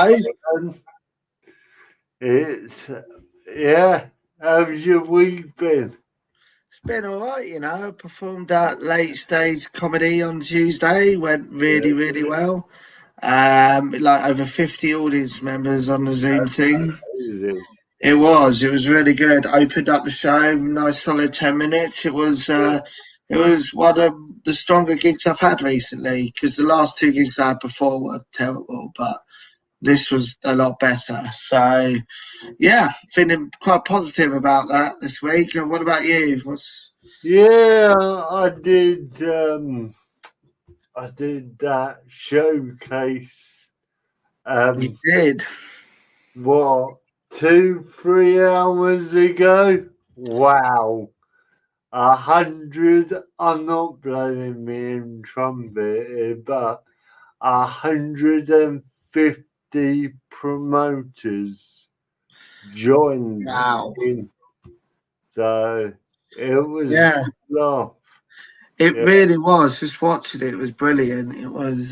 know. It's how's your week been? It's been all right, you know. I performed at late stage comedy on Tuesday. Went really well. Like over 50 audience members on the Zoom thing. Amazing. It was really good. Opened up the show, nice solid 10 minutes. It was one of the stronger gigs I've had recently, because the last two gigs I had before were terrible, but this was a lot better. So yeah, feeling quite positive about that this week. And what about you? Yeah, I did that showcase. You did? What, 2-3 hours ago? Wow. 100, I'm not blowing me in trumpet here, but 150 promoters joined in. So it was a laugh. It really was. Just watching it was brilliant. It was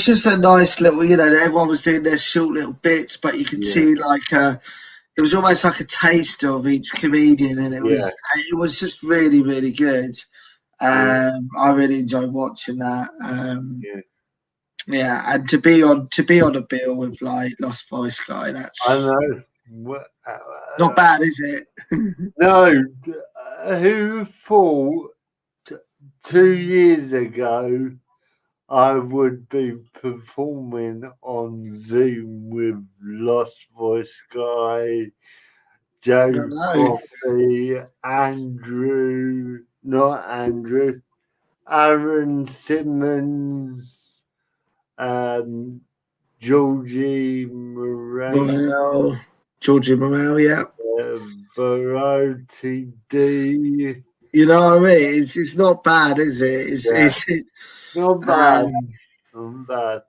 just a nice little, you know, everyone was doing their short little bits, but you could see like it was almost like a taster of each comedian, and it was just really good. I really enjoyed watching that. And to be on a bill with like Lost Voice Guy, that's I know. Not bad, is it? No. Who thought 2 years ago I would be performing on Zoom with Lost Voice Guy, Joe Coffey, Aaron Simmons, Georgie Morel, yeah. Variety D. You know what I mean? It's not bad, is it? It's not bad. Not bad.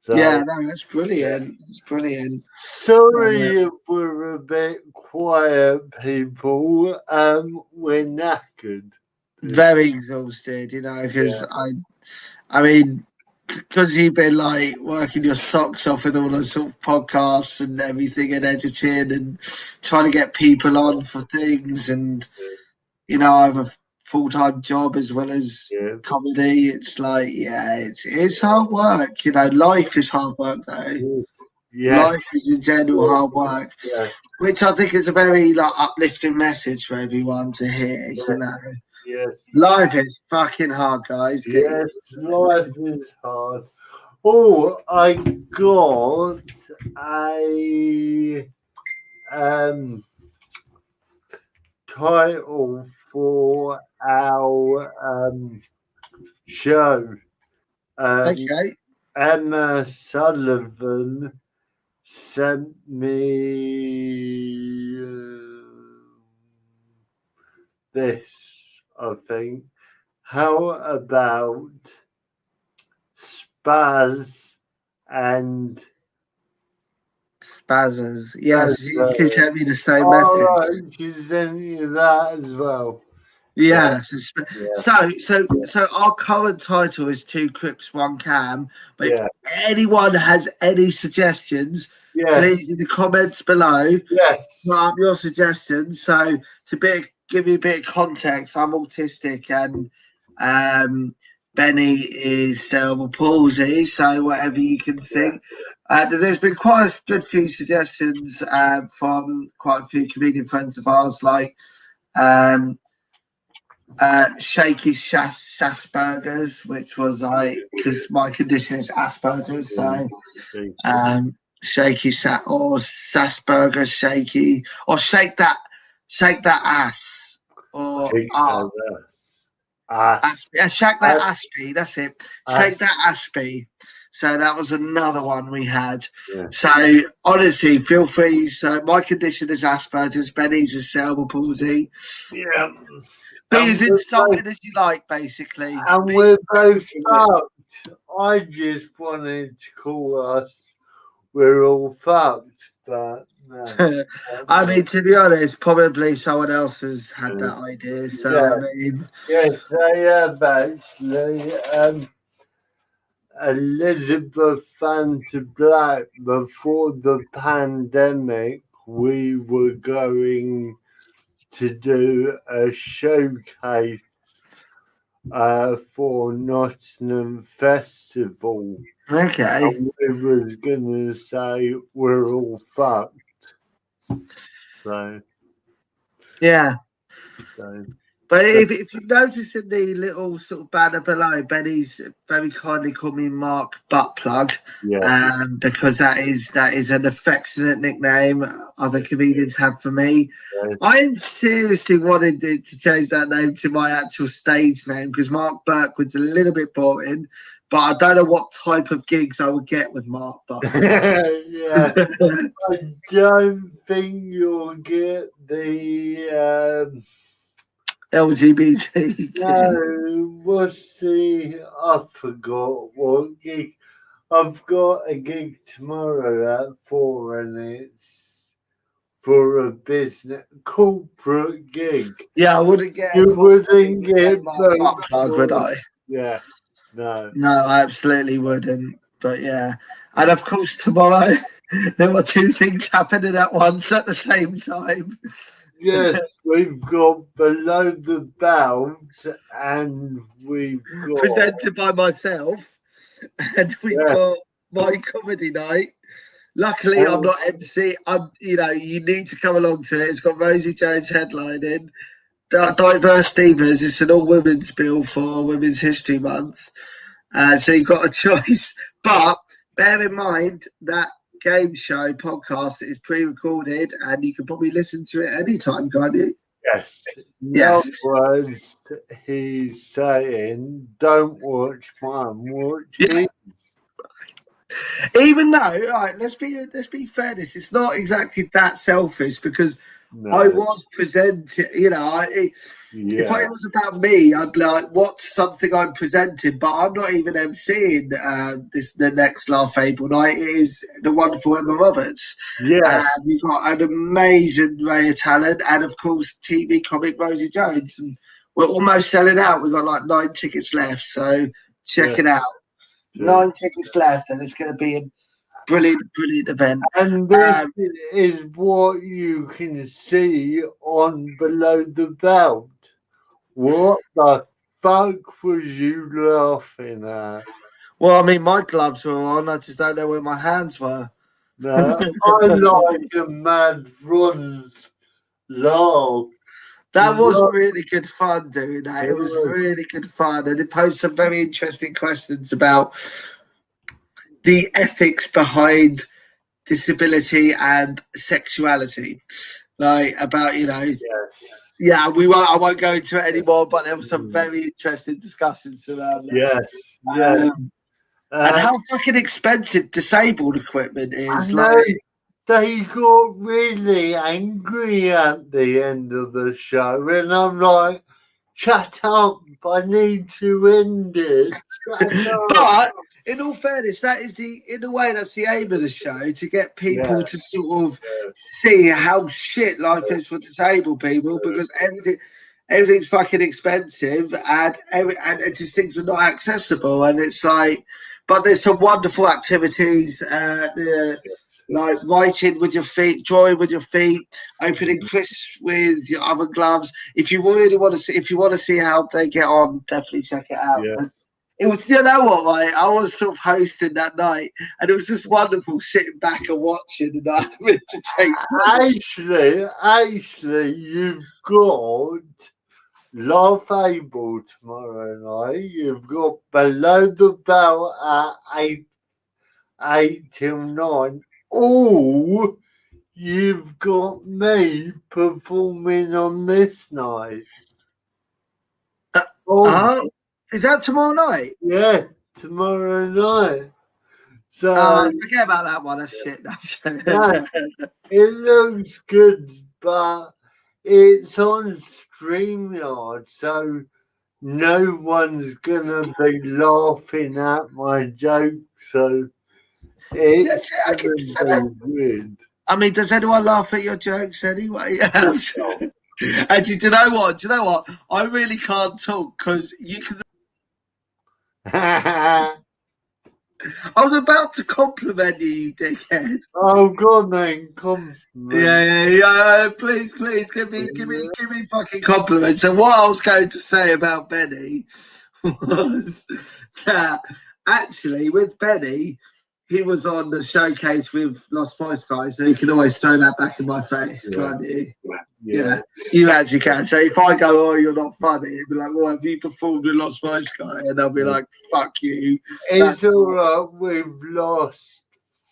So, that's brilliant. It's brilliant. Sorry if we're a bit quiet, people. We're knackered. Very exhausted, you know, because I mean, because you've been like working your socks off with all those sort of podcasts and everything and editing and trying to get people on for things, and you know, I have a full-time job as well as comedy. It's like, it's hard work. You know, life is hard work though. Life is in general hard work, which I think is a very like uplifting message for everyone to hear. You know. Life is fucking hard, guys. Yes, life is hard. Oh, I got a title for our show. Emma Sullivan sent me this, I think. How about Spaz and Spazzers? Yes, she sent me the same message. Right, she sent you that as well. So our current title is Two Crips One Cam. But if anyone has any suggestions, please in the comments below. Put up your suggestions. So give you a bit of context, I'm autistic and Benny is cerebral palsy. So whatever you can think. There's been quite a good few suggestions from quite a few comedian friends of ours, like Shaky Asperger's, which was because my condition is Asperger's, so Shaky or Asperger's, Shaky, or shake that ass, or shake that aspie. That's it. Shake that aspie. So that was another one we had. So honestly, feel free. So my condition is Asperger's. Benny's is cerebral palsy. Be as insulting as you like, basically. And we're both fucked. I just wanted to call us We're All Fucked, but no. I mean, to be honest, probably someone else has had that idea. So I mean, yes, I have actually. Elizabeth Fanta Black, before the pandemic, we were going to do a showcase for Nottingham Festival. Okay. And we was going to say we're all fucked. So, Yeah. so. But if you've noticed in the little sort of banner below, Benny's very kindly called me Mark Buttplug, because that is an affectionate nickname other comedians have for me. Yeah. I seriously wanted to change that name to my actual stage name because Mark Burke was a little bit boring, but I don't know what type of gigs I would get with Mark Buttplug. Yeah, I don't think you'll get the LGBT. no, what's the I forgot what gig. I've got a gig tomorrow at 4 and it's for a business corporate gig. Yeah, I wouldn't get. You wouldn't get Mark Buttplug, would I? Yeah, no. No, I absolutely wouldn't. But yeah, and of course tomorrow there were two things happening at once at the same time. Yes, we've got Below the Belt and we've got Presented by myself, and we've got my comedy night. Luckily, I'm not MC. You need to come along to it. It's got Rosie Jones headlining. Diverse Divas. It's an all women's bill for Women's History Month. So you've got a choice. But bear in mind that game show podcast is pre-recorded and you can probably listen to it anytime, can't you? Yes. Yes. Words he's saying, don't watch mine, watch him. Even though, right, let's be fair. It's not exactly that selfish because I was presenting. If it was about me, I'd like what's something I'm presenting, but I'm not even emceeing the next Laugh Able night. It is the wonderful Emma Roberts. Yeah, we've got an amazing array of talent, and of course, TV comic Rosie Jones. And we're almost selling out. We've got like 9 tickets left, so check it out. 9 tickets left, and it's going to be a brilliant event. And this is what you can see on Below the Belt. What the fuck was you laughing at? Well, I mean, my gloves were on. I just don't know where my hands were. No, I like a Mad Ron's laugh. That was really good fun doing that. It was really good fun. And it posed some very interesting questions about the ethics behind disability and sexuality. Like about, yeah, I won't go into it anymore, but there were some very interesting discussions around that. Yes. And how fucking expensive disabled equipment is. They got really angry at the end of the show, and I'm like, shut up, I need to end it. But in all fairness, that's the aim of the show, to get people to sort of see how shit life is for disabled people, because everything's fucking expensive and just things are not accessible. And it's like, but there's some wonderful activities, like writing with your feet, drawing with your feet, opening crisps with your other gloves. If you really want to see how they get on, definitely check it out. Yeah. It was, you know what, right? I was sort of hosting that night, and it was just wonderful sitting back and watching, and I'm entertained. Actually, you've got Laugh Able tomorrow night. You've got Below the Belt at 8 till 9. Oh, you've got me performing on this night. Is that tomorrow night? Yeah, tomorrow night. So forget about that one. That's shit. it looks good, but it's on StreamYard, so no one's gonna be laughing at my joke. So it's gonna be weird. I mean, does anyone laugh at your jokes anyway? And do you know what? I really can't talk because you can. I was about to compliment you, you dickhead. Oh, God, then compliment. Yeah. Please, give me fucking compliments. So what I was going to say about Benny was that actually with Benny, he was on the showcase with Lost Voice guys, so you can always throw that back in my face, can't you? Yeah, you actually can. So if I go, oh, you're not funny, you'll be like, well, have you performed with Lost Voice guy? And I'll be like, fuck you. It's all right. We've lost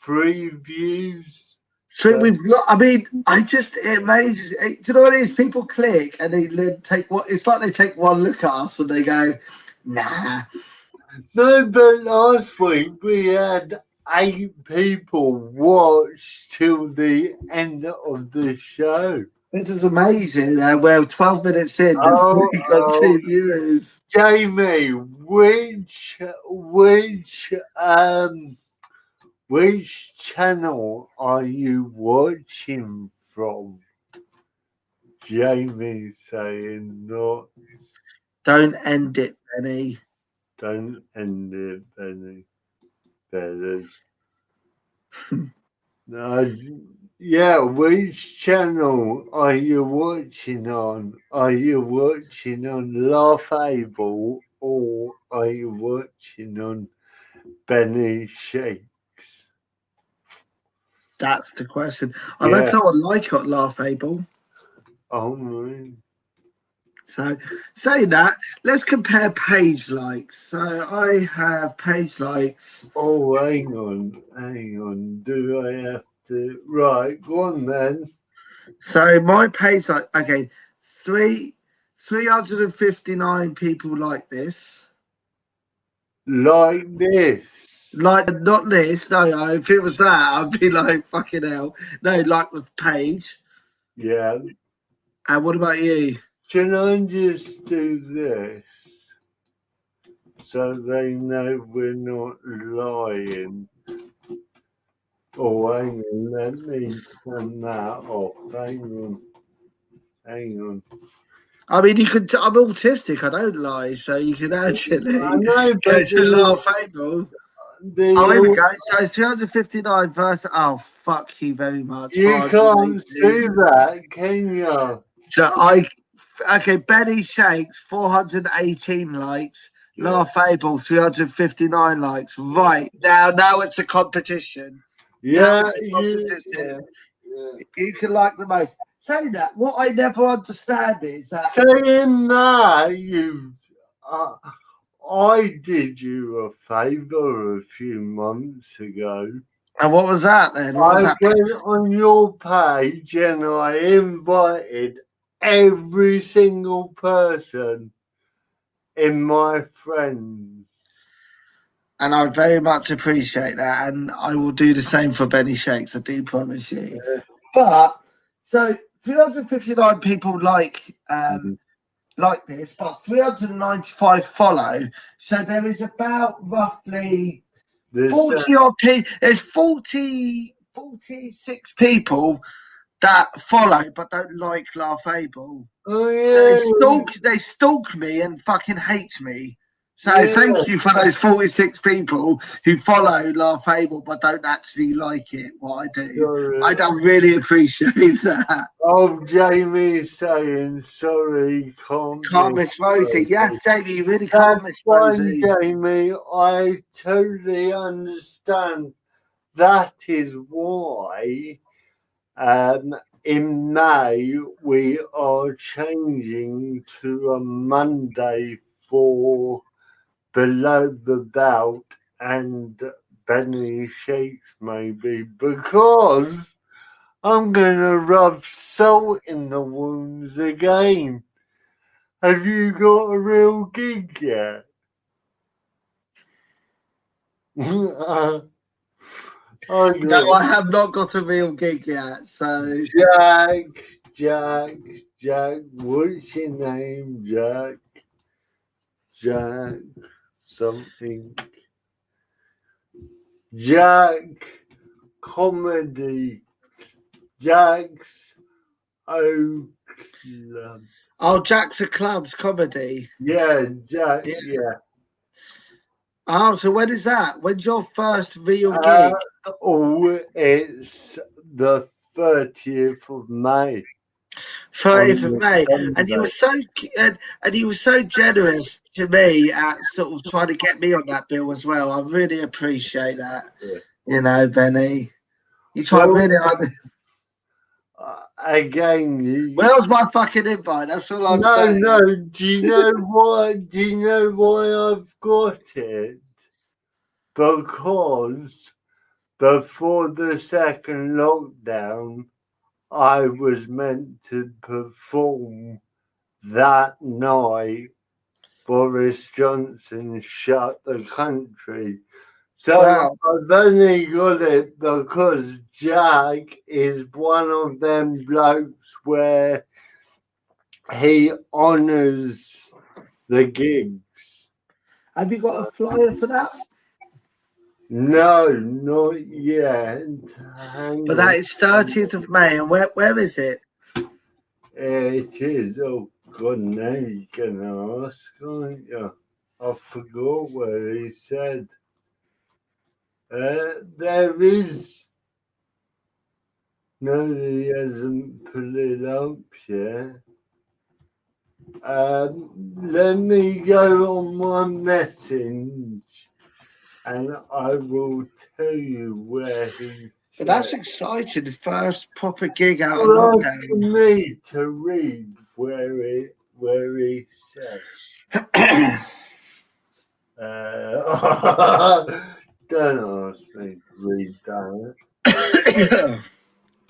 3 views. So I mean, it amazes. Do you know what it is? People click and they take what it's like. They take one look at us and they go, nah. No, but last week we had 8 people watch till the end of the show. It was amazing. We're 12 minutes in. We got 2 viewers. Jamie, which channel are you watching from? Jamie saying not. Don't end it, Benny. Don't end it, Benny. Better. No, yeah, which channel are you watching on? Are you watching on Laughable or are you watching on Benny Shakes? That's the question. I've had someone like it, Laughable. Oh, my. So, saying that, let's compare page likes. So, I have page likes. Oh, hang on. Do I have to? Right, go on then. So, my page like, okay, 359 people like this. Like this. Like, not this. No, if it was that, I'd be like, fucking hell. No, like the page. Yeah. And what about you? Can I just do this so they know we're not lying? Oh, hang on. Let me turn that off. Hang on. I mean, you could. I'm autistic. I don't lie, so you can actually I know, go but to Laughable. Oh, here we go. So 259 versus. Oh, fuck you very much. You can't see that, can you? So okay, Benny Shakes 418 likes. Yeah. Laughable 359 likes. Right now it's a competition. Yeah, You can like the most. Saying that, what I never understand is that. Saying that, I did you a favour a few months ago. And what was that then? I went on your page and I invited every single person in my friends. And I very much appreciate that. And I will do the same for Benny Shakes, I do promise you. Yeah. But so 359 people like this, but 395 follow. So there is about roughly 40 odd people. There's 46 people that follow but don't like Laughable. Oh, yeah. So they stalk me and fucking hate me. So thank you for those 46 people who follow Laughable but don't actually like it, what I do. Sorry. I don't really appreciate that. Oh, Jamie saying sorry, can't miss Rosie. Yes, Jamie, you really can't miss Rosie. Jamie, I totally understand. That is why in May we are changing to a Monday for Below the Belt and Benny Shakes maybe, because I'm going to rub salt in the wounds again. Have you got a real gig yet? No, I have not got a real gig yet. So Jack, what's your name, Jack? Jack, something. Jack, comedy. Jack's Club. Oh, Jack's a Club's comedy. Yeah, Jack, yeah. Oh, so when is that? When's your first real gig? It's the 30th of May. 30th On of the May, and you were Sunday. and you were so generous to me at sort of trying to get me on that bill as well. I really appreciate that. Yeah. You know, Benny, you tried Well, really hard. again, you, Where's my fucking invite? That's all I'm no, saying. no. Do you know why? Do you know why I've got it? Because before the second lockdown, I was meant to perform that night. Boris Johnson shut the country. So Wow. I've only got it because Jack is one of them blokes where he honours the gigs. Have you got a flyer for that? No, not yet. Hang For on. that, it's 30th of May, and where is it? It is. Oh, God, now you're going to ask, aren't you? I forgot what he said. There is. No, he hasn't put it up yet. Let me go on my message and I will tell you where he But said. that's exciting. The first proper gig out of Well, for lockdown. me to read where he said. Don't ask me to read that.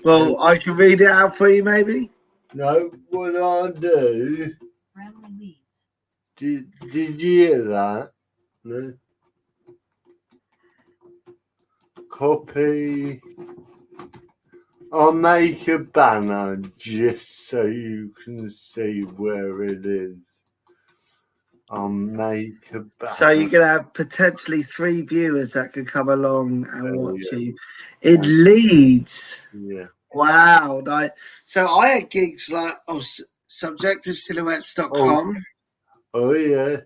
Well, I can read it out for you, maybe. No, what I do. Did you hear that? No. Copy. I'll make a banner just so you can see where it is. I'll make a banner. So you're going to have potentially 3 viewers that can come along and watch you in Leeds. Yeah. Wow. So I had gigs like subjectivesilhouettes.com. Oh yeah.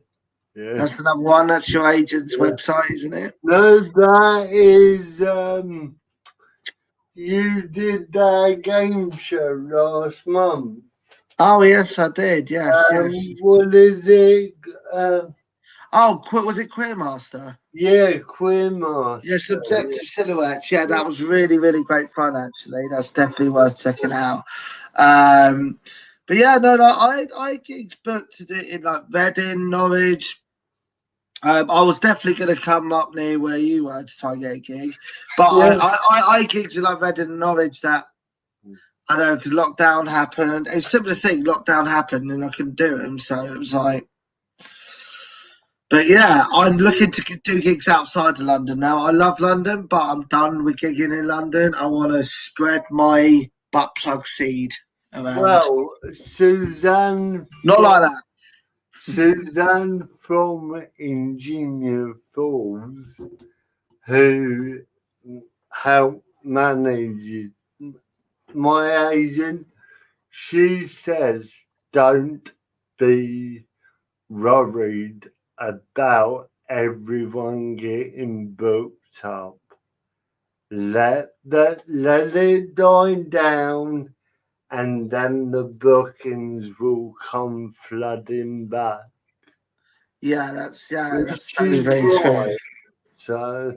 Yeah. That's another one. That's your agent's website, isn't it? No, that is you did that game show last month. Oh, yes, I did. Yes, yes. What is it? Oh, was it Queermaster? Yeah, Queermaster. Yeah, Subjective Silhouettes. Yeah, that was really, really great fun, actually. That's definitely worth checking out. But yeah, no, I gigs booked to do in like Reading, Norwich. I was definitely going to come up near where you were to try and get a gig. But I gigs in like Reading and Norwich that I know because lockdown happened. It's a similar thing. Lockdown happened and I couldn't do them. So it was like, but yeah, I'm looking to do gigs outside of London now. I love London, but I'm done with gigging in London. I want to spread my butt plug seed around. Well, Suzanne. Not like that. Suzanne from Ingenious Falls, who helped manage my agent, she says, don't be worried about everyone getting booked up. Let it die down, and then the bookings will come flooding back. Yeah, that's She's very true. right. So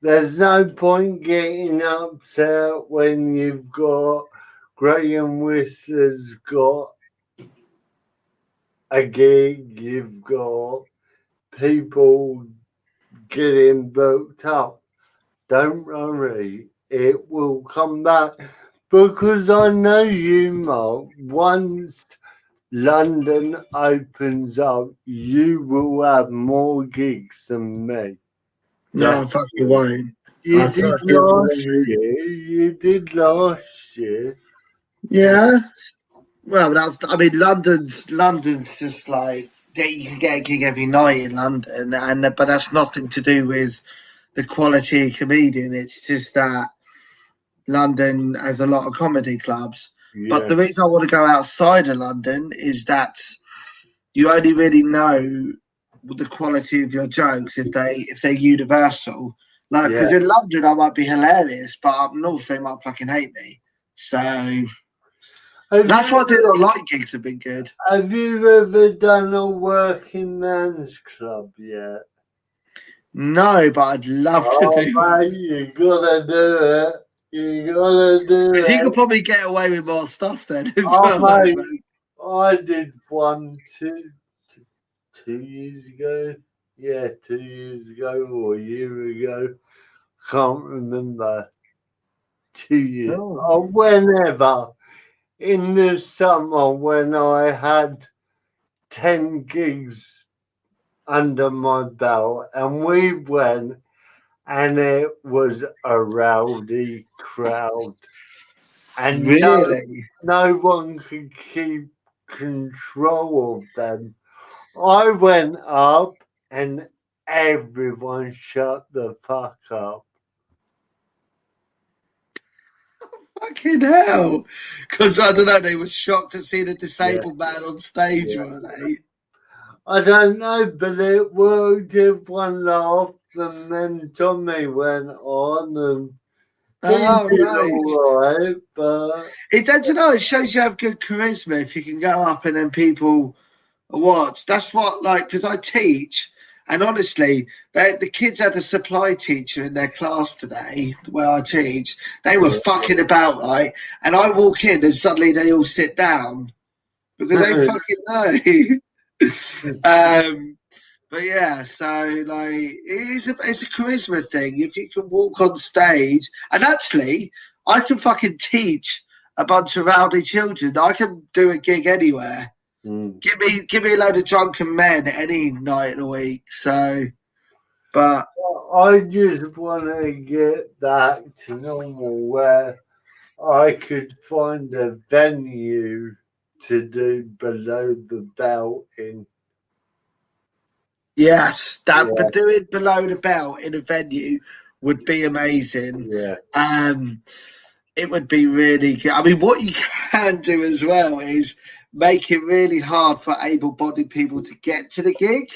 there's no point getting upset when you've got Graham Whistler's got a gig, you've got people getting booked up. Don't worry, it will come back because I know you, Mark. Once London opens up, you will have more gigs than me. No, I fucking won't. You did last year. You did last year. Yeah. Well, London's just like you can get a gig every night in London, but that's nothing to do with the quality of comedian. It's just that London has a lot of comedy clubs. Yeah. But the reason I want to go outside of London is that you only really know the quality of your jokes if they're universal. Like, because in London I might be hilarious, but up north they might fucking hate me. So that's why doing online gigs have been good. Have you ever done a working man's club yet? No, but I'd love to do it. You gotta do it. You gotta do it. Because you could probably get away with more stuff then as well. Mate, I did one 2 years ago. Yeah, 2 years ago or a year ago. Can't remember. 2 years. Or whenever. In the summer when I had 10 gigs under my belt, and we went, and it was a rowdy crowd. And really? no one could keep control of them. I went up and everyone shut the fuck up. Fucking hell. Because I don't know, they were shocked to see the disabled man on stage, weren't they? I don't know, but it worked. Everyone laughed, and then Tommy went on, and nice. All right, but don't you know? It shows you have good charisma if you can go up and then people watch. That's what, like, because I teach, and honestly, the kids had a supply teacher in their class today where I teach. They were fucking about, right? And I walk in and suddenly they all sit down because they fucking know. But yeah, so like it's a charisma thing. If you can walk on stage, and actually, I can fucking teach a bunch of rowdy children. I can do a gig anywhere. Give me a load of drunken men any night of the week. So, but I just want to get back to normal where I could find a venue to do below the belt in. yes, but doing below the belt in a venue would be amazing. It would be really good. I mean, what you can do as well is make it really hard for able-bodied people to get to the gig.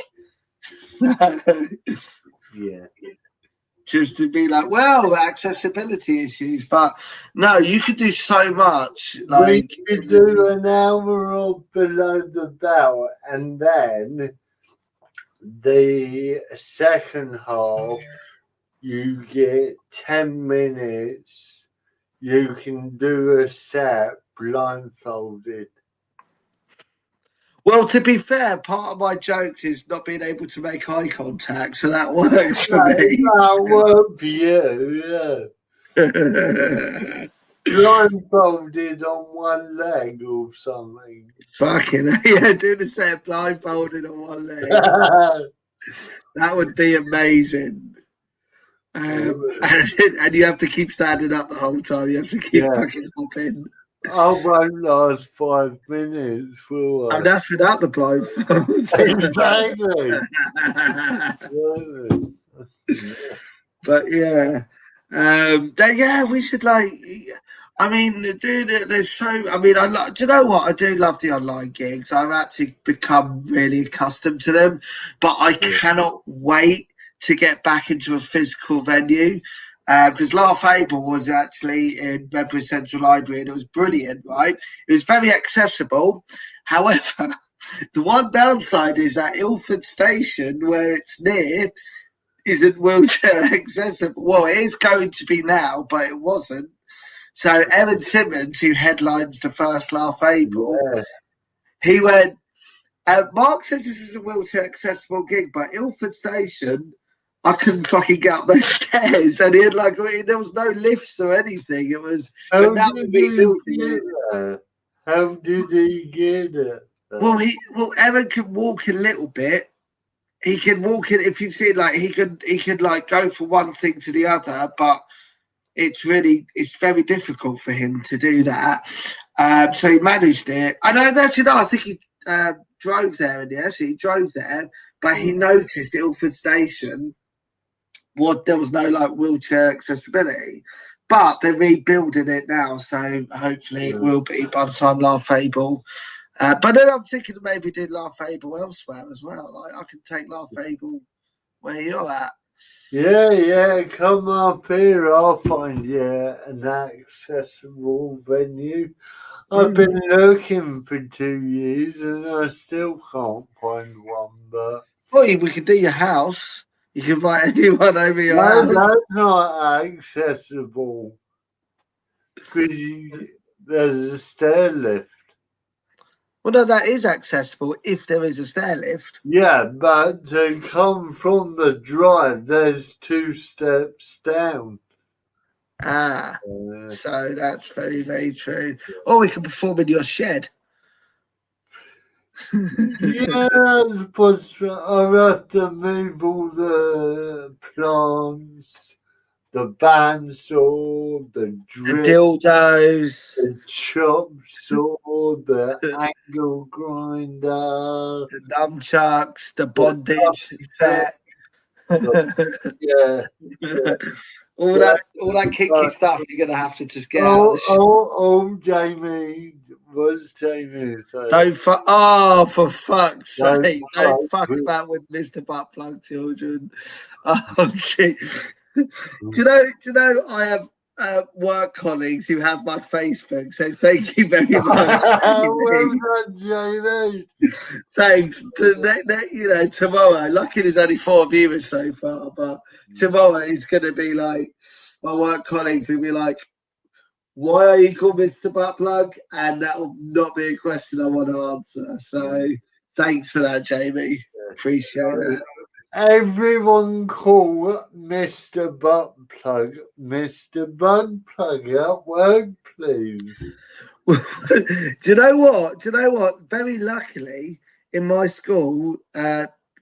Just to be like, well, accessibility issues, but no, you could do so much. Like, we could do an hour of below the belt, and then the second half, you get 10 minutes. You can do a set blindfolded. Well, to be fair, part of my jokes is not being able to make eye contact, so that works for me. That works for you, yeah. Blindfolded on one leg or something. Fucking yeah, doing a set blindfolded on one leg. That would be amazing. And you have to keep standing up the whole time. You have to keep fucking hopping. I won't last 5 minutes, will I? And that's without the blindfold. Exactly. But yeah, we should like. I mean, dude, there's so. I mean, do you know what? I do love the online gigs. I've actually become really accustomed to them, but I cannot wait to get back into a physical venue. Because Laugh Able was actually in Redbridge Central Library and it was brilliant, right? It was very accessible. However, the one downside is that Ilford Station, where it's near, isn't wheelchair accessible. Well, it is going to be now, but it wasn't. So Evan Simmons, who headlines the first Laugh Able, he went, Mark says this is a wheelchair accessible gig, but Ilford Station, I couldn't fucking get up those stairs, and he had there was no lifts or anything. It was How did he get it? Well, Evan could walk a little bit. He can walk it if you see he could like go from one thing to the other, but it's very difficult for him to do that. So he managed it. I think he drove there, and yes, he drove there, but he noticed Ilford Station. There was no wheelchair accessibility, but they're rebuilding it now, so hopefully it will be by the time Laugh Able But then I'm thinking of maybe doing Laugh Able elsewhere as well. Like I can take Laugh Able where you're at. Yeah, come up here. I'll find you an accessible venue. I've been looking for 2 years and I still can't find one. But we could do your house. You can invite anyone over your no, house. that's not accessible because there's a stair lift. Well, no, that is accessible if there is a stair lift. Yeah, but to come from the drive, there's 2 steps down. So that's very, very true. Or we can perform in your shed. Yeah, but I have to move all the plants, the bandsaw, the drill, dildos, the chop saw, the angle grinder, the nunchucks, the bondage set. yeah. all that kinky stuff you're gonna have to just get out of the shop. Jamie, what's Jamie saying? Don't for fuck's sake, don't fuck about with Mr. Buttplug children. Gee. Do you know I have work colleagues who have my Facebook, so thank you very much. Well done, Jamie. Thanks. Tomorrow, lucky there's only 4 viewers so far, but tomorrow it's going to be like my work colleagues will be like, why are you called Mr. Buttplug? And that will not be a question I want to answer. So thanks for that, Jamie. Appreciate that. Everyone call Mr. Buttplug Mr. Buttplug at work, please. Do you know what? Very luckily, in my school,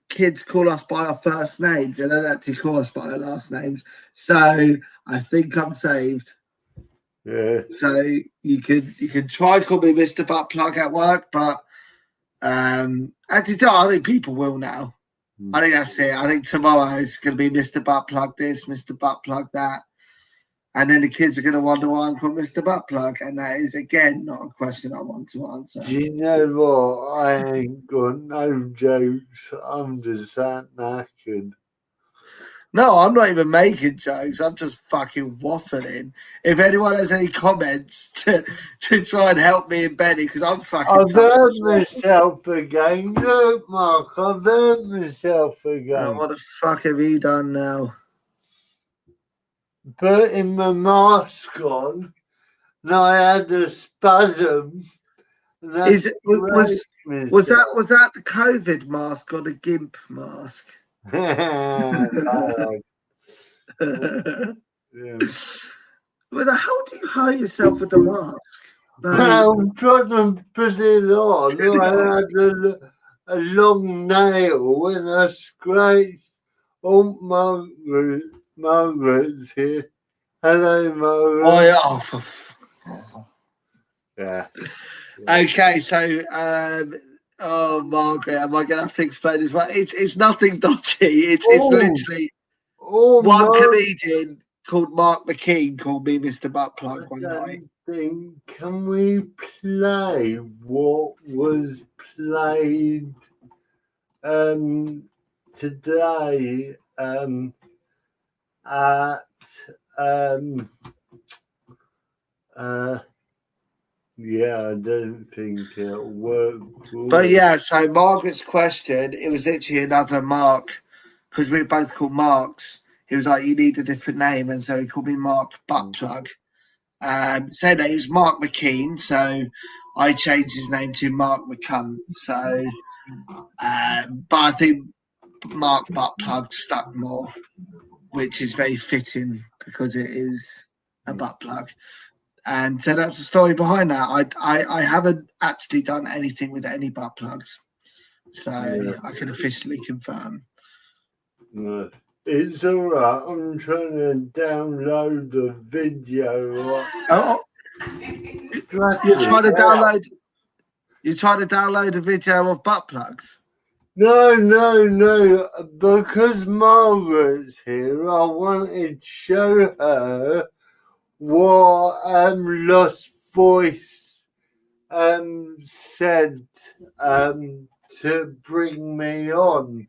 kids call us by our first names. They don't actually call us by our last names. So I think I'm saved. Yeah. So you can try call me Mr. Buttplug at work, but actually, I think people will now. I think that's it. I think tomorrow it's going to be Mr. Buttplug this, Mr. Buttplug that. And then the kids are going to wonder why I'm called Mr. Buttplug. And that is, again, not a question I want to answer. Do you know what? I ain't got no jokes. I'm just that knackered. No, I'm not even making jokes. I'm just fucking waffling. If anyone has any comments to try and help me and Benny, because I'm fucking I've hurt myself again. Look, Mark, I've hurt myself again. What the fuck have you done now? Putting my mask on, and I had a spasm. Was that the COVID mask or the GIMP mask? Well, how do you hurt yourself with the mask? I'm trying to put it on. I had a long nail and I scratched. Oh, Margaret's here. Hello, Margaret. Yeah. Okay, so Margaret, am I going to have to explain this? Right, it's nothing dodgy. It's literally one comedian called Mark McKean called me Mr. Buttplug one night. Can we play what was played today yeah, I don't think it'll work. But yeah, so Margaret's question, it was literally another Mark, because we were both called Marks. He was like, you need a different name, and so he called me Mark Buttplug. So no, he was Mark McKean, so I changed his name to Mark McCunt. So, but I think Mark Buttplug stuck more, which is very fitting because it is a butt plug. And so that's the story behind that. I haven't actually done anything with any butt plugs, so I can officially confirm. It's all right. I'm trying to download the video. You're trying to download. You're trying to download a video of butt plugs. No. Because Margaret's here, I wanted to show her what lost voice said to bring me on,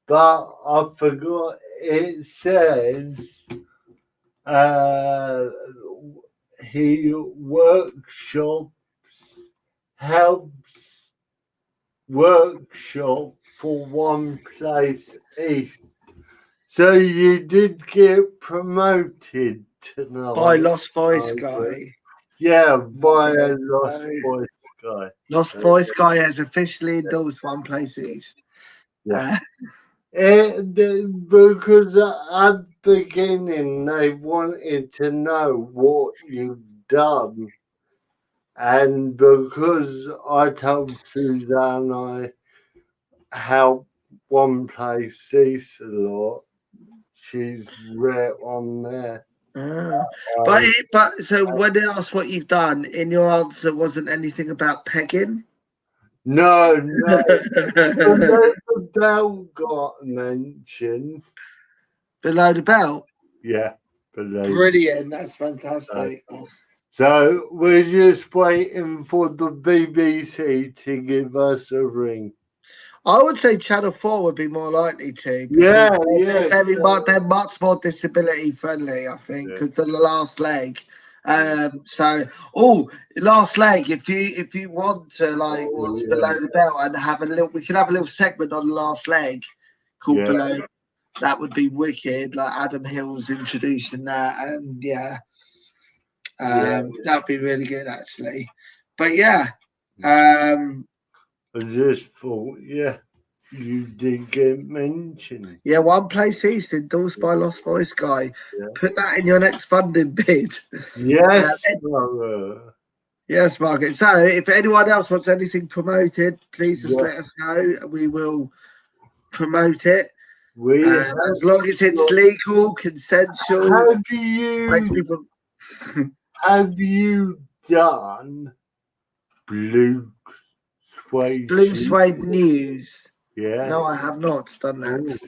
but I forgot. It says he helps workshop for One Place East. So you did get promoted tonight. By Lost Voice Guy. Yeah, via Lost Voice Guy. Lost Voice Guy has officially endorsed One Place East. Yeah. Because at the beginning they wanted to know what you've done. And because I told Suzanne I help One Place East a lot, she's right on there. But so when they asked what you've done, in your answer wasn't anything about pegging? No. The belt got mentioned. Below the belt? Yeah. Brilliant. That's fantastic. So we're just waiting for the BBC to give us a ring. I would say Channel 4 would be more likely to. Yeah. They're much more disability friendly, I think, because they're the last leg. Last leg. If you want to watch Below the Belt and have we can have a little segment on the last leg called Below. That would be wicked. Like Adam Hill's introducing that, and that'd be really good actually. But I just thought, you did get mentioned. Yeah, One Place East endorsed by Lost Voice Guy. Yeah. Put that in your next funding bid. Yes, yes, Margaret. So if anyone else wants anything promoted, please just let us know. We will promote it. As long as it's legal, consensual. Have you done Blue Suede News? Yeah. No, I have not done that.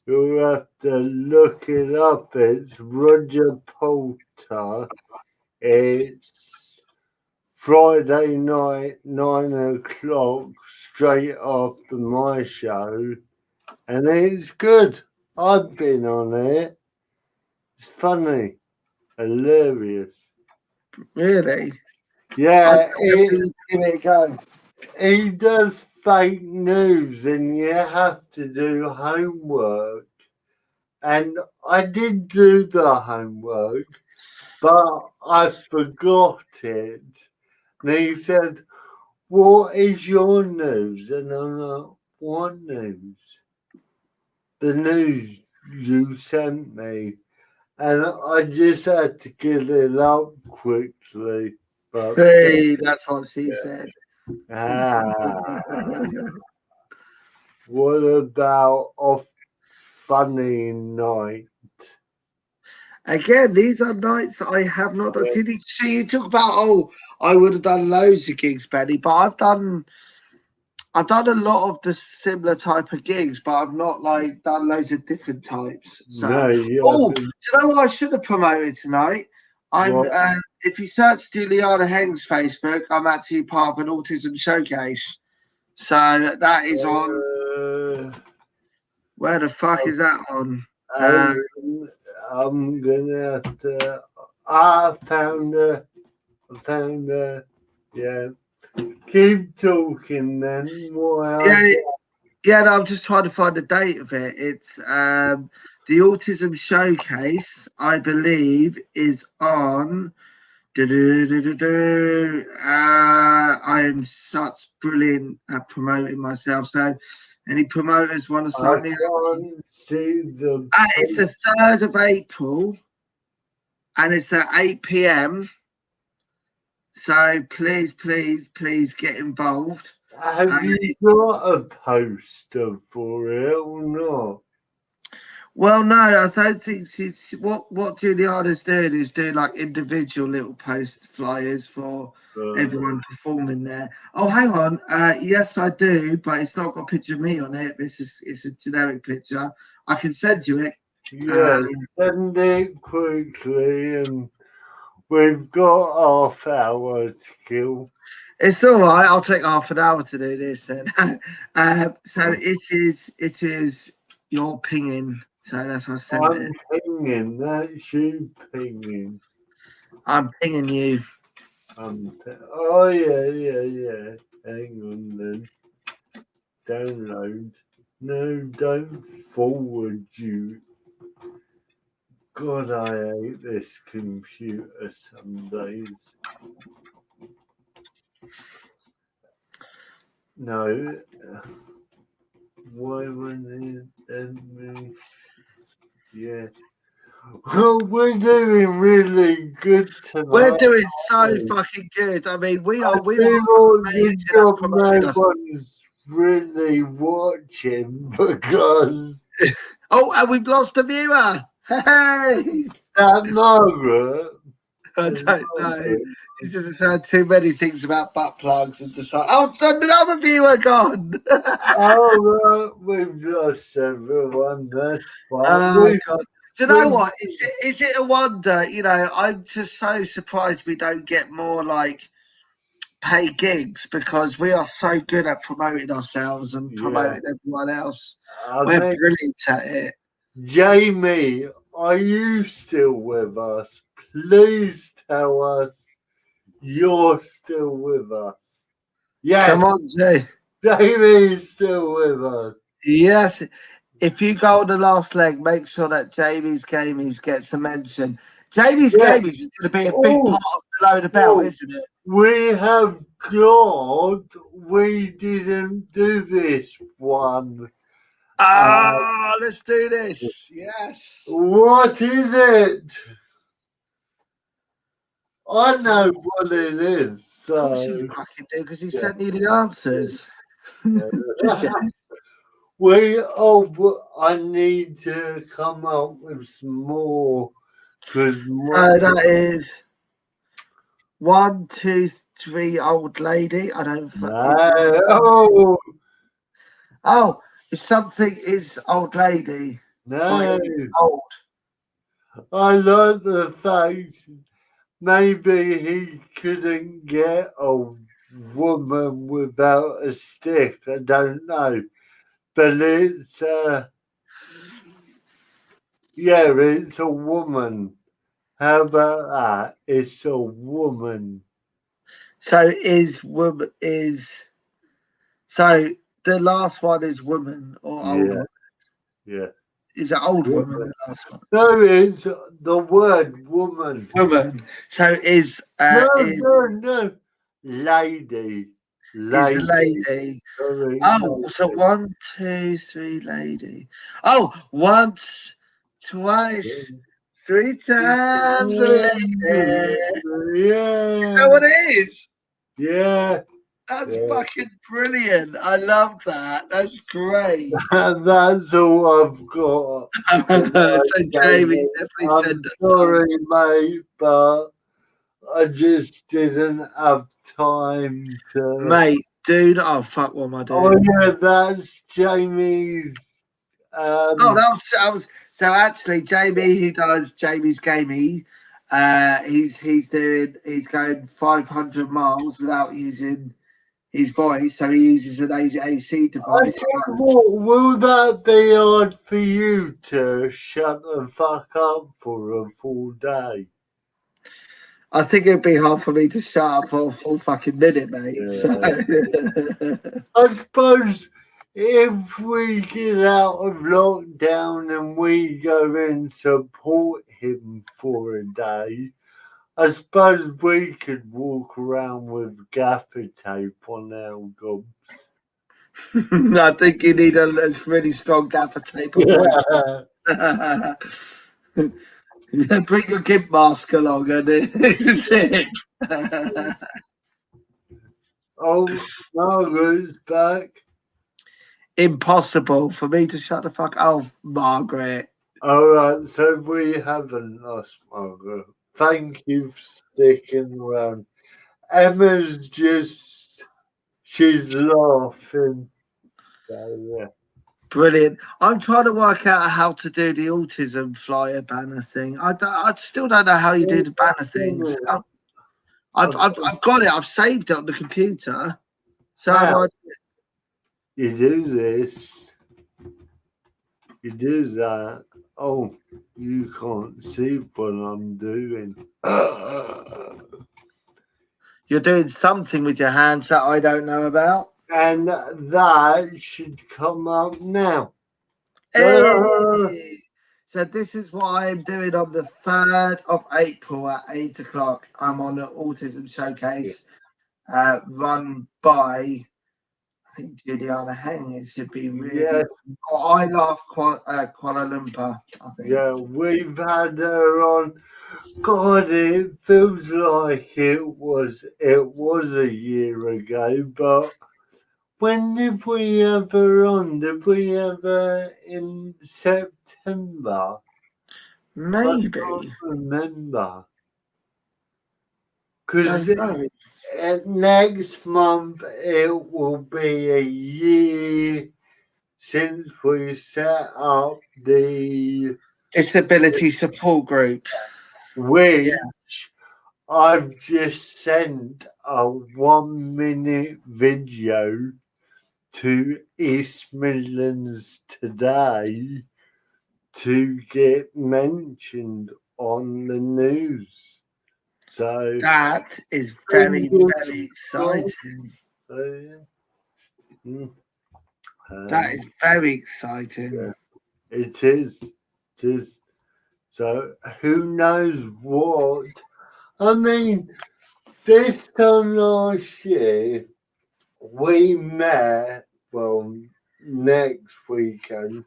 You'll have to look it up. It's Roger Poulter. It's Friday night, 9 o'clock, straight after my show. And it's good. I've been on it. It's funny. Hilarious. Really? Yeah. Give it a go. He does fake news and you have to do homework. And I did do the homework, but I forgot it. And he said, "What is your news?" And I'm like, "What news?" The news you sent me. And I just had to get it up quickly. But, hey, that's what she said. What about a funny night? Again, these are nights I have not done. See, you talk about I would have done loads of gigs, Benny, but I've done a lot of the similar type of gigs, but I've not done loads of different types. So, do you know what I should have promoted tonight? If you search Juliana Heng's Facebook, I'm actually part of an autism showcase. So that is on. Where the fuck is that on? I'm gonna have to. I found her. Yeah. Keep talking then. Yeah. No, I'm just trying to find the date of it. It's the Autism Showcase, I believe, is on. I am such brilliant at promoting myself. So, any promoters want to sign me up? It's the 3rd of April, and it's at 8 p.m. So please get involved. Have you got a poster for it or not? Well, no, I don't think she's. What Juliana's doing is doing individual little post flyers for everyone performing there. Oh, hang on. Yes, I do, but it's not got a picture of me on it. It's a generic picture. I can send you it. Yeah, send it quickly, and we've got half hour to kill. It's all right. I'll take half an hour to do this then. So it is your pinging. So that's what I sent I'm it. pinging. That's you pinging. I'm pinging you. Oh yeah. Hang on then. Download. No, don't forward you. God, I hate this computer some days. No. Why wouldn't it send me? Yeah. Well, we're doing really good We're tonight. doing so aren't we? fucking good. I mean, we I are feel like amazing the at job promoting no us. one's really watching because Oh, and we've lost a viewer. Hey, that Margaret. I don't know. She's just heard too many things about butt plugs and decided, oh, another viewer gone. Oh, we've lost everyone. That's fine. Oh God! Do you know We, what? Is it a wonder? You know, I'm just so surprised we don't get more like pay gigs because we are so good at promoting ourselves and yeah. promoting everyone else. I We're mean, brilliant at it. Jamie, are you still with us? Please tell us you're still with us. Yes, Come on, Jay. Jamie's still with us. Yes. If you go on the last leg, make sure that Jamie's Gamies gets a mention. Jamie's Yeah. Gamies is going to be a big Oh, part of Below the Belt, isn't it? we have got. We didn't do this one. Ah, let's do this. Yes. What is it? I know what it is. Of course So you fucking do, because he yeah. sent you the answers. I need to come up with some more because So that is 1, 2, 3, old lady. I don't fucking no, Oh, it's something is old lady. Or no. is old. I like the fact maybe he couldn't get a woman without a stick. I don't know, but it's a woman. How about that? It's a woman. So is woman is so the last one is woman or old Yeah, woman. yeah. Is it old woman Woman. the last one? No, it's the word woman. Woman. So No. Lady. is Lady. lady. Sorry, Oh, so lady. 1, 2, 3, lady. Oh, once, twice, 3 times a lady. You know Yeah. what it is? Yeah. That's Yeah. fucking brilliant. I love that. That's great. And that's all I've got. So Jamie David. definitely I'm sent us some. sorry, mate, but I just didn't have time to. Mate, dude. Oh fuck, what am I Oh doing? yeah, that's Jamie's. Oh, that was so actually Jamie who does Jamie's Gamey, he's going 500 miles without using his voice, so he uses an AC I device. think, will that be hard for you to shut the fuck up for a full day? I think it'd be hard for me to shut up for a full fucking minute, mate. So. Yeah. I suppose if we get out of lockdown and we go and support him for a day, I suppose we could walk around with gaffer tape on our gobs. I think you need a really strong gaffer tape on Yeah. my. Yeah, bring your gimp mask along and it's it. Oh, Margaret's back. Impossible for me to shut the fuck. Oh, Margaret. All right, so we haven't lost Margaret. Thank you for sticking around. She's laughing. So, yeah. Brilliant. I'm trying to work out how to do the autism flyer banner thing. I still don't know how you do the banner things. I've got it. I've saved it on the computer. So how do How I? you do this, you do that. Oh, you can't see what I'm doing. You're doing something with your hands that I don't know about. And that should come up now. Hey! So this is what I'm doing on the 3rd of April at 8 o'clock. I'm on an autism showcase run by, I think, Juliana Heng. It should be really. Yes, I love Kuala Lumpur, I think. yeah, we've had her on. God, it feels like it was a year ago, but when did we have her on? Did we have her in September? I Maybe. can't remember. Because Don't know. next month it will be a year since we set up the Disability support group. which I've just sent a 1 minute video to East Midlands today to get mentioned on the news. So That is very, fingers very crossed. exciting. Yeah. That is very exciting. It is. It is. So who knows what? I mean, this time last year we met. Well, next weekend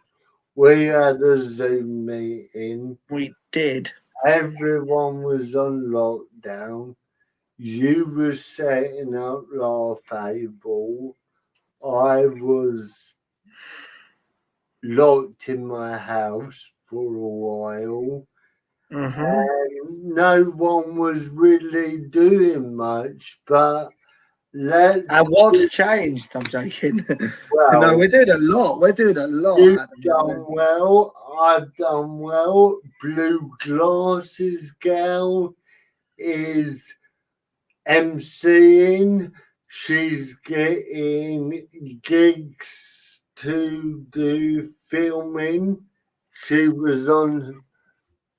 we had a Zoom meeting. We did. Everyone was on lockdown. You were setting up Laugh Able. I was locked in my house for a while. Mm-hmm. No one was really doing much, but let's And what's changed? I'm joking. No, well, we're doing a lot. We're doing a lot you've at the done moment. well, I've done well. Blue Glasses Gal is MCing. She's getting gigs to do filming. She was on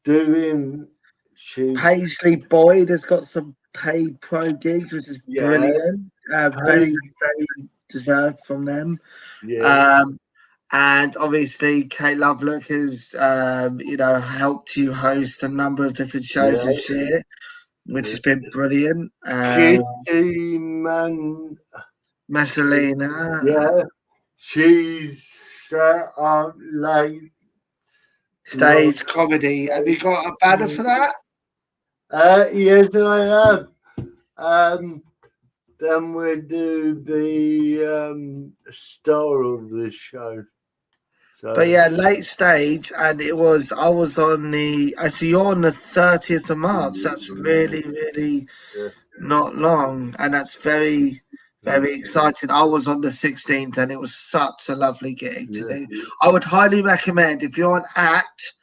doing she's Paisley Boyd has got some paid pro gigs, which is yeah, brilliant. Very, very deserved from them. yeah, Um, and obviously, Kate Lovelock has, helped you host a number of different shows yeah, this year, which yeah. has been brilliant. Kitty Man, Messalina, yeah, she's set up late night. stage comedy. Have you got a banner for that? Yes, I have. Um, then we do the star of the show. But So yeah, late stage, and I was on the. I see you're on the 30th of March. That's really, really yeah, not long, and that's very, yeah, very exciting. I was on the 16th, and it was such a lovely gig to yeah, do. I would highly recommend if you're an act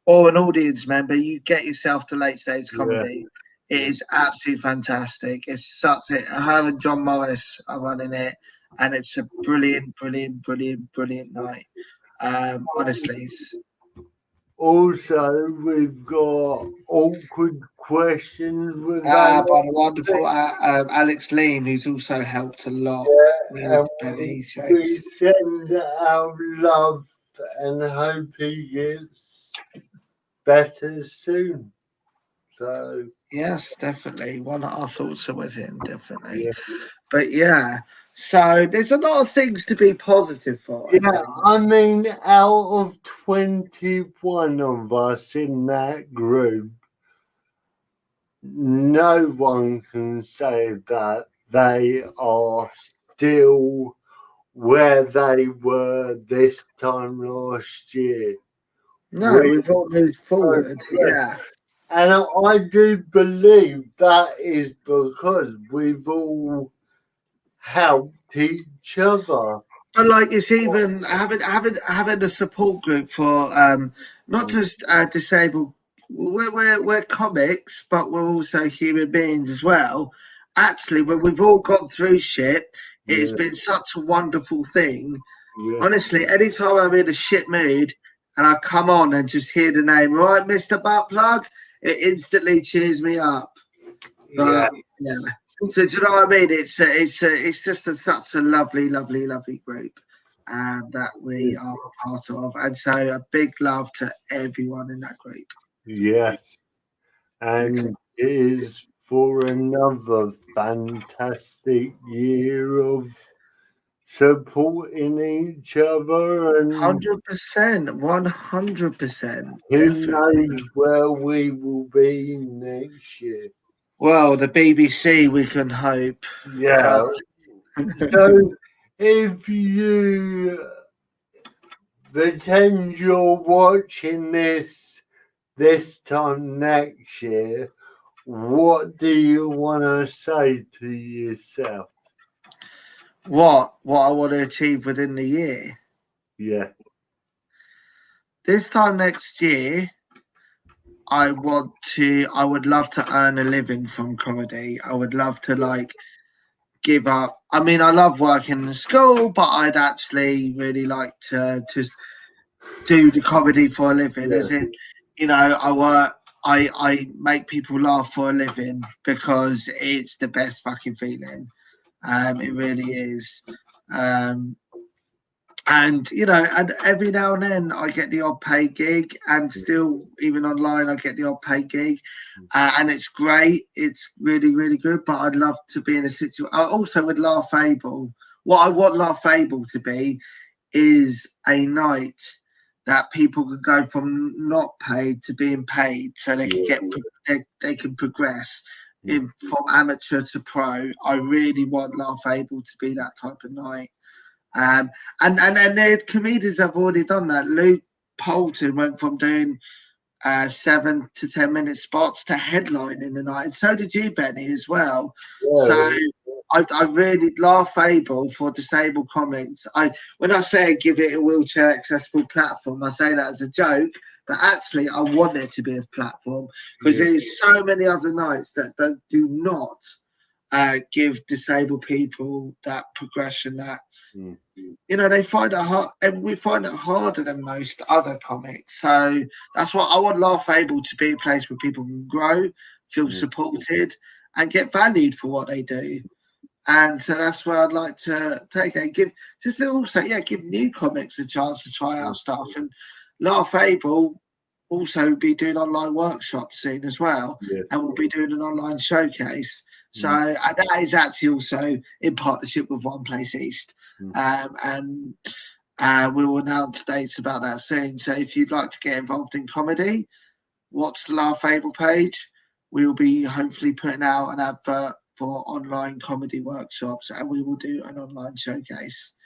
or an audience member, you get yourself to late stage yeah, comedy. It yeah. is absolutely fantastic. It's such a her and John Morris are running it, and it's a brilliant, brilliant, brilliant, brilliant night. Honestly, Also, we've got awkward questions with by Alex. the wonderful Alex Lean, who's also helped a lot Yeah, with and Benny we shows. send our love and hope he gets better soon. So, Yes, definitely. One of our thoughts are with him, definitely. yeah. But yeah, so there's a lot of things to be positive for, I Yeah, think. I mean, out of 21 of us in that group, no one can say that they are still where they were this time last year. No, We we've all moved forward. progressed. Yeah. And I do believe that is because we've all helped each other. But like, it's even having a support group for not just disabled. We're comics, but we're also human beings as well. Actually, when we've all gone through shit, it's Yeah, been such a wonderful thing. yeah, Honestly, anytime I'm in a shit mood and I come on and just hear the name, right, Mr. Butt Plug, it instantly cheers me up. yeah. But yeah, so do you know what I mean? It's just such a lovely, lovely, lovely group that we are a part of, and so a big love to everyone in that group. Yeah, Okay. and it is for another fantastic year of supporting each other, and 100%, 100%, who definitely. knows where we will be next year. Well, the BBC, we can hope, Yeah. but So if you pretend you're watching this time next year, what do you want to say to yourself? what I want to achieve within the year. Yeah, This time next year, I would love to earn a living from comedy. I would love to like give up. I mean, I love working in school, but I'd actually really like to just do the comedy for a living. yeah, As in, you know, I make people laugh for a living because it's the best fucking feeling. It really is. Um, and you know, and every now and then I get the odd paid gig, and still even online I get the odd paid gig, and it's great. It's really really good. But I'd love to be in a situation. I also would Laugh Able. What I want Laugh Able to be is a night that people can go from not paid to being paid, so they can yeah, they can progress in from amateur to pro. I really want Laugh Able to be that type of night. Um, and the comedians have already done that. Luke Poulton went from doing 7 to 10 minute spots to headline in the night, and so did you, Benny, as well. So yeah, I really Laugh Able for disabled comics. When I say give it a wheelchair accessible platform, I say that as a joke, but actually I want it to be a platform because yeah, there's so many other nights that do not give disabled people that progression that mm, you know they find it hard, and we find it harder than most other comics. So that's what I want Laugh Able to be a place where people can grow, feel mm, supported, and get valued for what they do. And so that's where I'd like to take it. Give just also, yeah, give new comics a chance to try out mm, stuff. And Laugh Able also be doing online workshops soon as well, yeah, and we'll be doing an online showcase. So mm, and that is actually also in partnership with One Place East, mm, and we will announce dates about that soon. So if you'd like to get involved in comedy, watch the Laugh Able page. We'll be hopefully putting out an advert for online comedy workshops, and we will do an online showcase.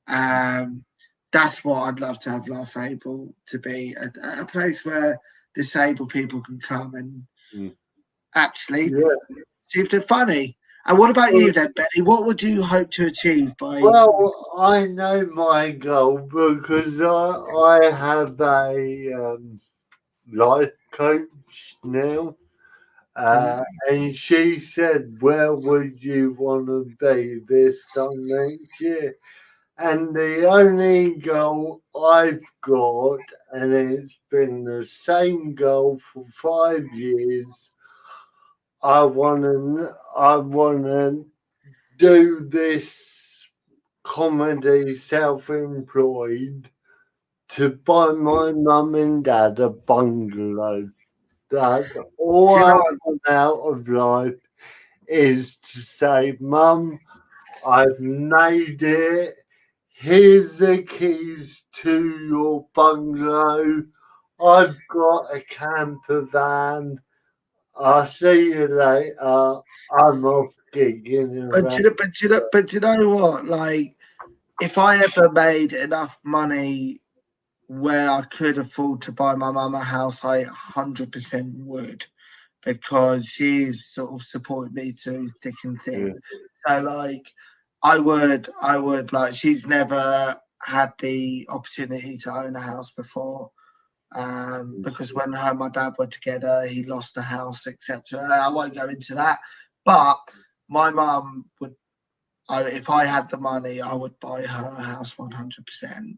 Um, that's what I'd love to have Laugh Able to be a place where disabled people can come and mm. actually Yeah. see if they're funny. And what about you then, Betty? What would you hope to achieve by? Well, I know my goal because I have a life coach now, Mhm. and she said, "Where would you want to be this time next year?" And the only goal I've got, and it's been the same goal for 5 years. I wanna do this comedy self-employed to buy my mum and dad a bungalow. That's all Do you I know? want out of life is to say, Mum, I've made it. Here's the keys to your bungalow. I've got a camper van. I'll see you later. I'm off gigging around. But you know what? Like, if I ever made enough money where I could afford to buy my mum a house, I 100% would, because she's sort of supported me through thick and Yeah, thin. So, like, I would like. She's never had the opportunity to own a house before. Because when her and my dad were together, he lost the house, etc. I won't go into that, but my mum would. If I had the money, I would buy her a house 100%.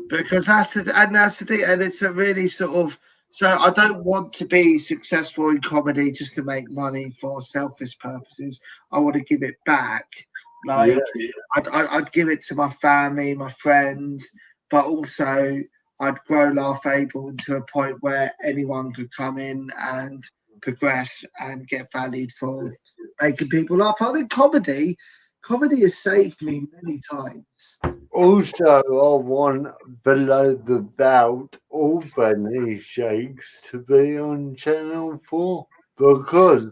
Because that's the thing, and it's a really sort of. So I don't want to be successful in comedy just to make money for selfish purposes. I want to give it back. Like I'd give it to my family, my friends, but also I'd grow Laugh Able into a point where anyone could come in and progress and get valued for making people laugh. I think comedy has saved me many times. Also, I want Below the Belt Albany Shakes to be on Channel 4 because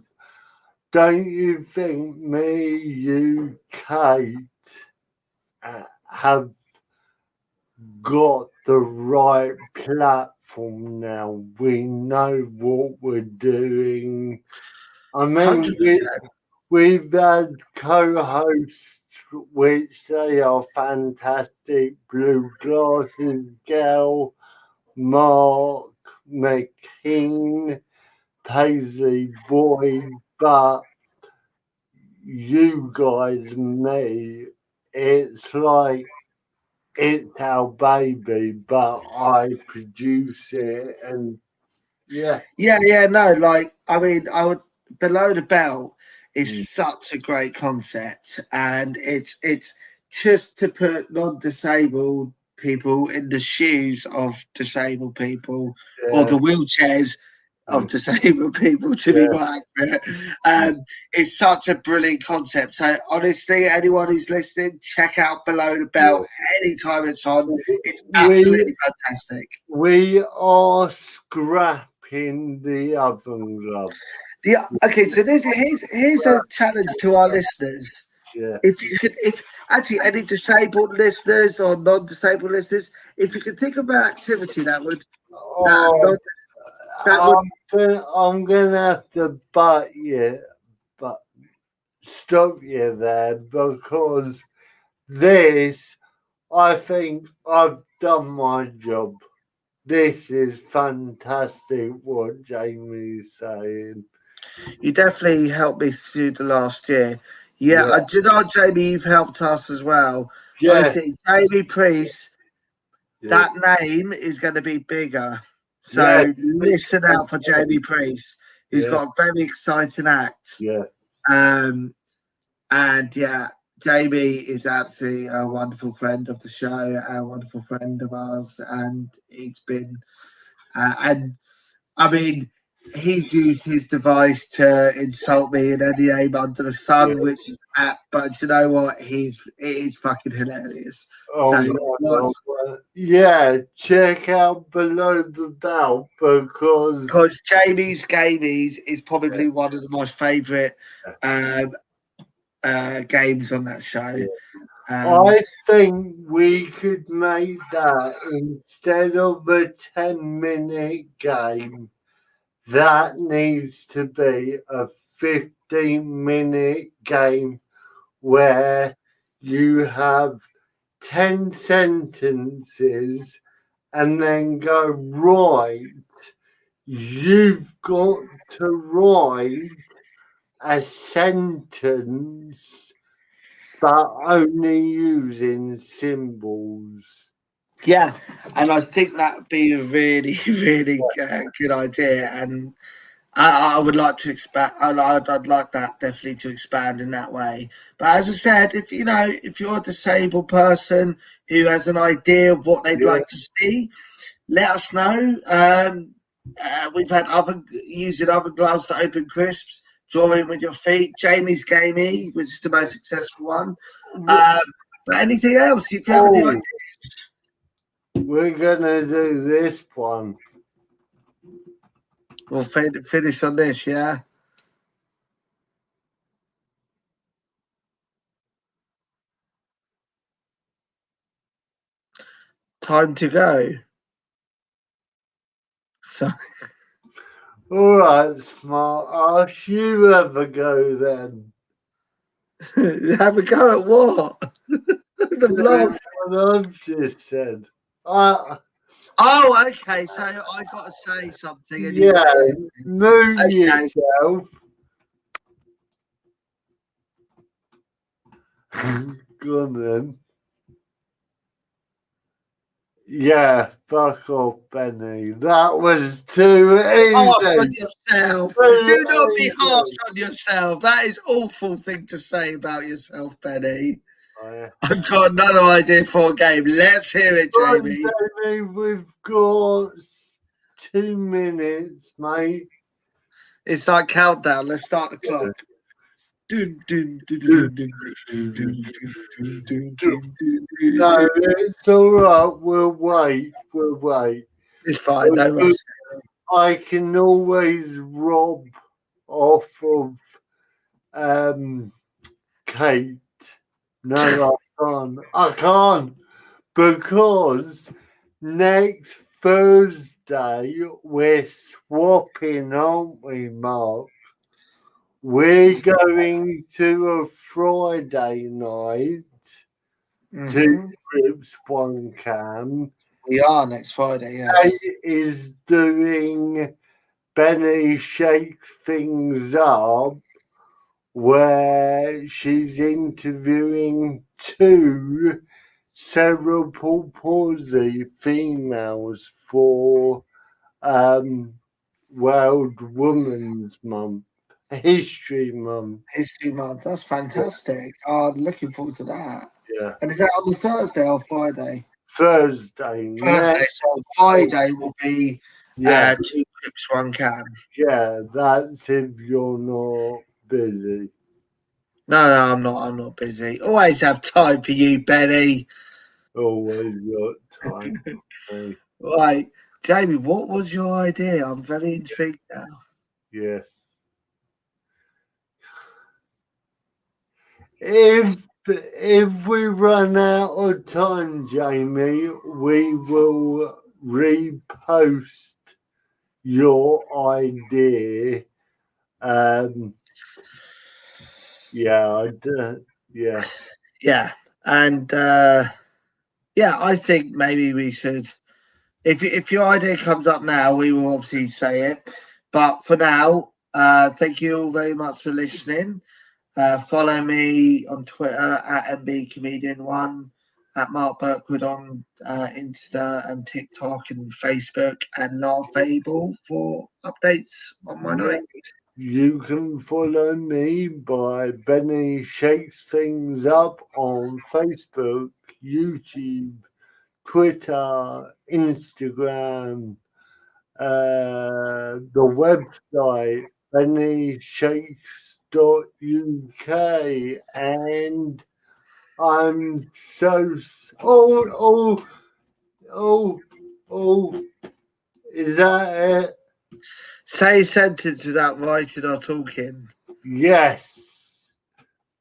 don't you think me, you, Kate, have got the right platform now? We know what we're doing. I mean, 100%. we've had co-hosts which they are fantastic. Blue Glasses Gal, Mark, McKean, Paisley Boyd, but you guys and me, it's like it's our baby, but I produce it and yeah. No, like I mean, I would Below the Belt is such a great concept, and it's just to put non-disabled people in the shoes of disabled people, or Yeah, the wheelchairs of disabled people, to be yeah, more accurate. It's such a brilliant concept. So honestly, anyone who's listening, check out Below the yeah. Belt anytime it's on. It's We absolutely fantastic. we are scrapping the oven gloves. Okay, so here's a challenge to our listeners. Yeah. If actually any disabled listeners or non-disabled listeners, if you could think of an activity that Oh, non, that would I'm gonna have to but stop you there because this, I think I've done my job. This is fantastic what Jamie's saying. you definitely helped me through the last year. Yeah, Yeah, do you know, Jamie, you've helped us as well. yeah, Honestly, Jamie Priest, yeah, that name is going to be bigger. yeah, So listen out for Jamie Priest, who's yeah, got a very exciting act. yeah. Um, And yeah, Jamie is absolutely a wonderful friend of the show, a wonderful friend of ours, and it's been, and I mean, he's used his device to insult me in any aim under the sun, Yeah. which is but you know what? It is fucking hilarious. Oh So no, watch, yeah, check out Below the Belt because because Jamie's Gamies is probably one of my favourite um, games on that show. Um, I think we could make that instead of a 10-minute game, that needs to be a 15-minute game where you have 10 sentences and then go, right, you've got to write a sentence but only using symbols. Yeah, and I think that'd be a really, really good idea. And I would like to expand. I'd like that definitely to expand in that way. But as I said, if you're a disabled person who has an idea of what they'd Yeah, like to see, let us know. We've had other using other gloves to open crisps, drawing with your feet. Jamie's Gamey was the most successful one. Um, but anything else? If you have any oh, ideas? we're gonna do this one. We'll finish on this, yeah? Time to go. So, All right, smart ass, you have a go then. Have a go at what? The last. What I've just said. Oh, okay. So I got to say something, and you Yeah, got to. know Okay. yourself. Go on then. Yeah, fuck off, Benny. That was too Harsh on easy. yourself. Too Do not be harsh easy. on yourself. That is awful thing to say about yourself, Benny. Oh, I've got another idea for a game. Let's hear it, Jamie. Jamie, we've got 2 minutes, mate. It's like countdown. Let's start the clock. Dun, dun, dun, dun, dun, dun, dun, dun, dun, dun, dun, No, dun. it's all right. We'll wait. We'll wait. It's fine. No rush. I can always rob off of Kate. No, I can't. I can't because next Thursday we're swapping, aren't we, Mark? We're going to a Friday night to Crips One Cam. We are next Friday, yes. Kate is doing Benny Shakes Things Up, where she's interviewing 2 cerebral palsy females for World Women's Month, History Month. History Month. That's fantastic. Oh, I'm looking forward to that. Yeah. And is that on the Thursday or Friday? Thursday. Thursday. So Friday will be Yeah. 2 Crips One Cam. Yeah, that's if you're not busy. No, I'm not. I'm not busy. Always have time for you, Benny. Always got time for me. Right, Jamie. What was your idea? I'm very intrigued now. Yes. If we run out of time, Jamie, we will repost your idea. Yeah, yeah. Yeah, and yeah, I think maybe we should. If your idea comes up now, we will obviously say it. But for now, thank you all very much for listening. Follow me on Twitter at MBComedian1, at Mark Birkwood on Insta and TikTok and Facebook, and Laughable for updates on my night. You can follow me by Benny Shakes Things Up on Facebook, YouTube, Twitter, Instagram, the website bennyshakes.uk, and I'm so is that it? Say a sentence without writing or talking. Yes,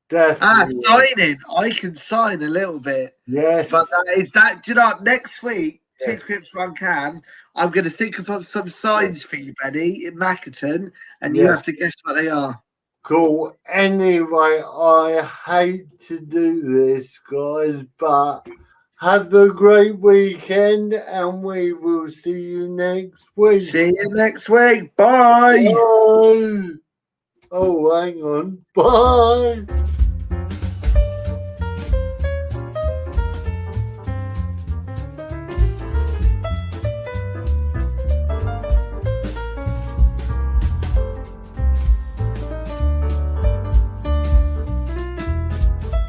definitely. Signing. I can sign a little bit. Yes, but that. Do you know what? Next week, 2 Crips One Cam, I'm going to think of some signs for you, Benny, in Mackerton, and you have to guess what they are. Cool. Anyway, I hate to do this, guys, but have a great weekend, and we will see you next week. See you next week. Bye. Bye. Oh, hang on. Bye.